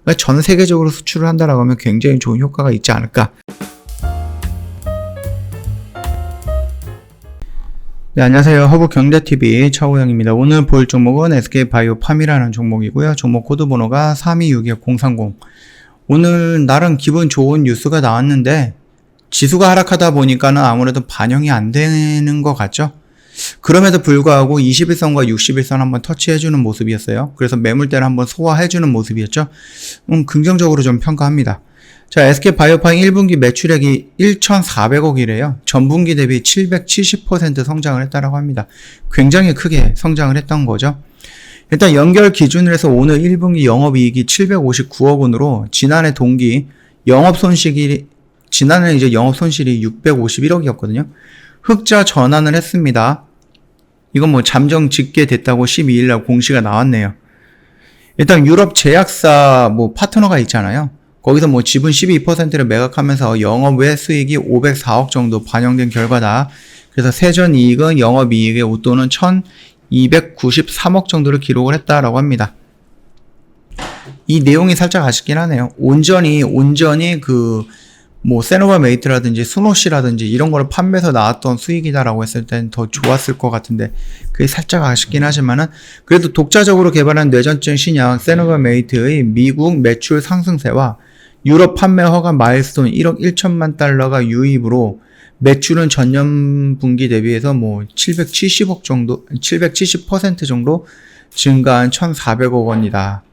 그러니까 전 세계적으로 수출을 한다라고 하면 굉장히 좋은 효과가 있지 않을까. 네, 안녕하세요. 허브경제TV 차우영입니다. 오늘 볼 종목은 SK바이오팜이라는 종목이고요. 종목 코드 번호가 3261-030. 오늘 나름 기분 좋은 뉴스가 나왔는데 지수가 하락하다 보니까는 아무래도 반영이 안 되는 것 같죠? 그럼에도 불구하고 21선과 61선 한번 터치해주는 모습이었어요. 그래서 매물대를 한번 소화해주는 모습이었죠. 긍정적으로 좀 평가합니다. 자, SK바이오팜 1분기 매출액이 1,400억이래요. 전분기 대비 770% 성장을 했다라고 합니다. 굉장히 크게 성장을 했던 거죠. 일단 연결 기준으로 해서 오늘 1분기 영업이익이 759억 원으로 지난해 동기 지난해 이제 영업 손실이 651억이었거든요. 흑자 전환을 했습니다. 이건 뭐 잠정 짓게 됐다고 12일날 공시가 나왔네요. 일단 유럽 제약사 뭐 파트너가 있잖아요. 거기서 뭐 지분 12%를 매각하면서 영업 외 수익이 504억 정도 반영된 결과다. 그래서 세전 이익은 영업이익의 웃돈은 1,293억 정도를 기록을 했다라고 합니다. 이 내용이 살짝 아쉽긴 하네요. 온전히 뭐 세노바메이트라든지 스노시라든지 이런 거를 판매해서 나왔던 수익이다라고 했을 땐 더 좋았을 것 같은데 그게 살짝 아쉽긴 하지만은 그래도 독자적으로 개발한 뇌전증 신약 세노바메이트의 미국 매출 상승세와 유럽 판매 허가 마일스톤 1억 1천만 달러가 유입으로 매출은 전년 분기 대비해서 뭐 770억 정도, 770% 정도 증가한 1,400억 원이다.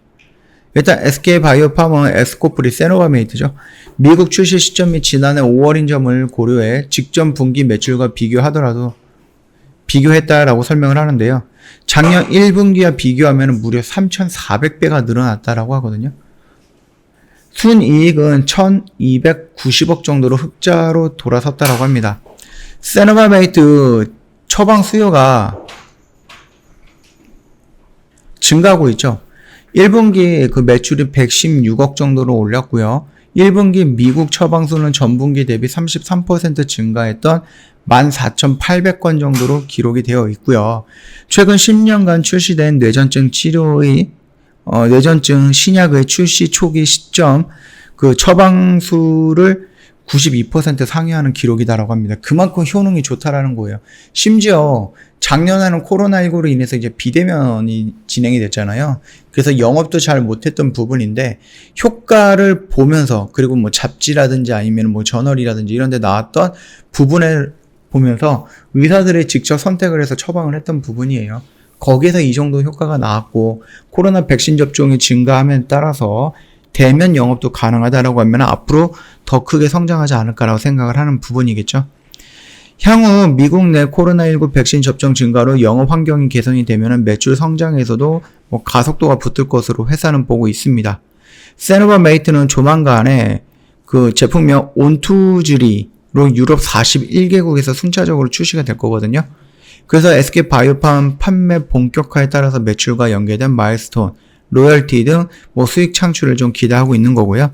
일단 SK바이오팜은 에스코프리 세노바메이트죠. 미국 출시 시점 및 지난해 5월인 점을 고려해 직전 분기 매출과 비교했다라고 설명을 하는데요. 작년 1분기와 비교하면 무려 3,400배가 늘어났다라고 하거든요. 순이익은 1,290억 정도로 흑자로 돌아섰다라고 합니다. 세노바메이트 처방 수요가 증가하고 있죠. 1분기 그 매출이 116억 정도로 올렸고요. 1분기 미국 처방수는 전분기 대비 33% 증가했던 14,800건 정도로 기록이 되어 있고요. 최근 10년간 출시된 뇌전증 신약의 출시 초기 시점 그 처방수를 92% 상회하는 기록이다라고 합니다. 그만큼 효능이 좋다라는 거예요. 심지어 작년에는 코로나19로 인해서 이제 비대면이 진행이 됐잖아요. 그래서 영업도 잘 못했던 부분인데 효과를 보면서 그리고 뭐 잡지라든지 아니면 뭐 저널이라든지 이런 데 나왔던 부분을 보면서 의사들이 직접 선택을 해서 처방을 했던 부분이에요. 거기에서 이 정도 효과가 나왔고 코로나 백신 접종이 증가함에 따라서 대면 영업도 가능하다라고 하면 앞으로 더 크게 성장하지 않을까라고 생각을 하는 부분이겠죠. 향후 미국 내 코로나19 백신 접종 증가로 영업 환경이 개선이 되면 매출 성장에서도 뭐 가속도가 붙을 것으로 회사는 보고 있습니다. 세노바메이트는 조만간에 그 제품명 온투즈리로 유럽 41개국에서 순차적으로 출시가 될 거거든요. 그래서 SK바이오팜 판매 본격화에 따라서 매출과 연계된 마일스톤, 로열티 등 뭐 수익 창출을 좀 기대하고 있는 거고요.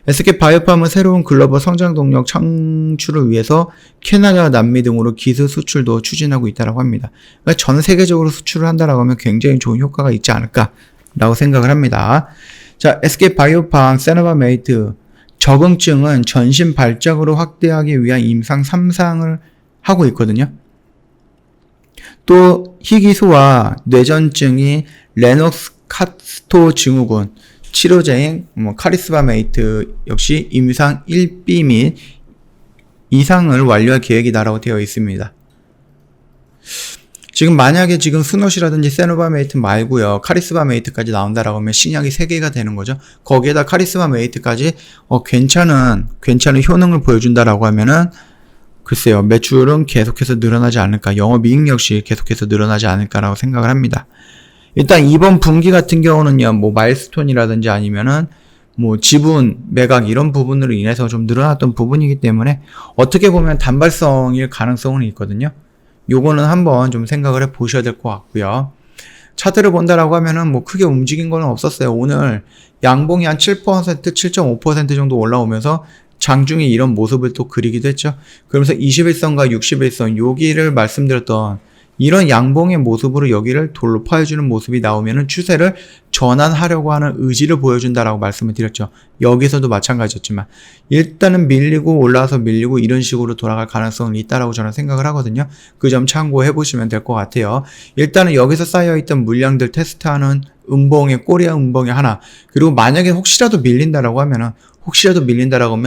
SK바이오팜은 새로운 글로벌 성장 동력 창출을 위해서 캐나다, 남미 등으로 기술 수출도 추진하고 있다고 합니다. 그러니까 전 세계적으로 수출을 한다라고 하면 굉장히 좋은 효과가 있지 않을까라고 생각을 합니다. 자, SK바이오팜 세노바메이트 적응증은 전신 발작으로 확대하기 위한 임상 3상을 하고 있거든요. 또 희귀소와 뇌전증이 레녹스카스토 증후군 치료제인 카리스바메이트 역시 임상 1B 및 2상을 완료할 계획이다라고 되어 있습니다. 지금 만약에 지금 스노시라든지 세노바메이트 말고요. 카리스바메이트까지 나온다라고 하면 신약이 3개가 되는 거죠. 거기에다 카리스바메이트까지 괜찮은 효능을 보여준다라고 하면은 글쎄요. 매출은 계속해서 늘어나지 않을까. 영업이익 역시 계속해서 늘어나지 않을까라고 생각을 합니다. 일단 이번 분기 같은 경우는요. 뭐 마일스톤이라든지 아니면은 뭐 지분 매각 이런 부분으로 인해서 좀 늘어났던 부분이기 때문에 어떻게 보면 단발성일 가능성은 있거든요. 요거는 한번 좀 생각을 해 보셔야 될 것 같고요. 차트를 본다라고 하면은 뭐 크게 움직인 건 없었어요. 오늘 양봉이 한 7%, 7.5% 정도 올라오면서 장중에 이런 모습을 또 그리기도 했죠. 그러면서 21선과 61선 여기를 말씀드렸던 이런 양봉의 모습으로 여기를 돌파해주는 모습이 나오면은 추세를 전환하려고 하는 의지를 보여준다라고 말씀을 드렸죠. 여기서도 마찬가지였지만 일단은 밀리고 올라와서 밀리고 이런 식으로 돌아갈 가능성은 있다라고 저는 생각을 하거든요. 그 점 참고해 보시면 될 것 같아요. 일단은 여기서 쌓여있던 물량들 테스트하는 음봉의 꼬리와 음봉의 하나, 그리고 만약에 혹시라도 밀린다라고 하면은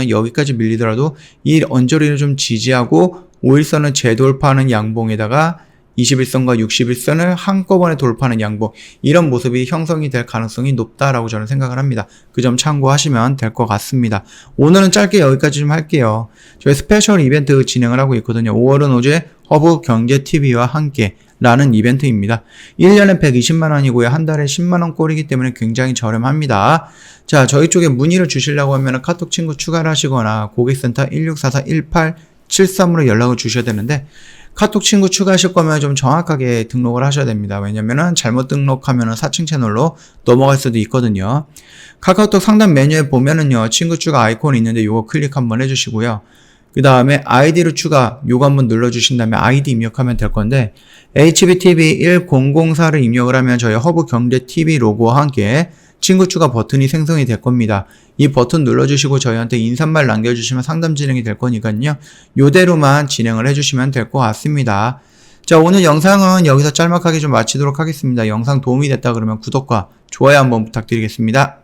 여기까지 밀리더라도 이 언저리를 좀 지지하고 5일선을 재돌파하는 양봉에다가 21선과 61선을 한꺼번에 돌파하는 양봉, 이런 모습이 형성이 될 가능성이 높다라고 저는 생각을 합니다. 그 점 참고하시면 될 것 같습니다. 오늘은 짧게 여기까지 좀 할게요. 저희 스페셜 이벤트 진행을 하고 있거든요. 5월은 오제 허브경제TV와 함께 라는 이벤트입니다. 1년에 120만원이고요. 한 달에 10만원 꼴이기 때문에 굉장히 저렴합니다. 자, 저희 쪽에 문의를 주시려고 하면 카톡 친구 추가를 하시거나 고객센터 1644-1873으로 연락을 주셔야 되는데, 카톡 친구 추가하실 거면 좀 정확하게 등록을 하셔야 됩니다. 왜냐면은 잘못 등록하면은 사칭 채널로 넘어갈 수도 있거든요. 카카오톡 상단 메뉴에 보면은요, 친구 추가 아이콘이 있는데 요거 클릭 한번 해주시고요. 그 다음에 아이디로 추가, 요거 한번 눌러주신 다음에 아이디 입력하면 될 건데, HBTV1004를 입력을 하면 저희 허브경제TV 로고와 함께 친구 추가 버튼이 생성이 될 겁니다. 이 버튼 눌러주시고 저희한테 인사말 남겨주시면 상담 진행이 될 거니까요. 요대로만 진행을 해주시면 될 것 같습니다. 자, 오늘 영상은 여기서 짤막하게 좀 마치도록 하겠습니다. 영상 도움이 됐다 그러면 구독과 좋아요 한번 부탁드리겠습니다.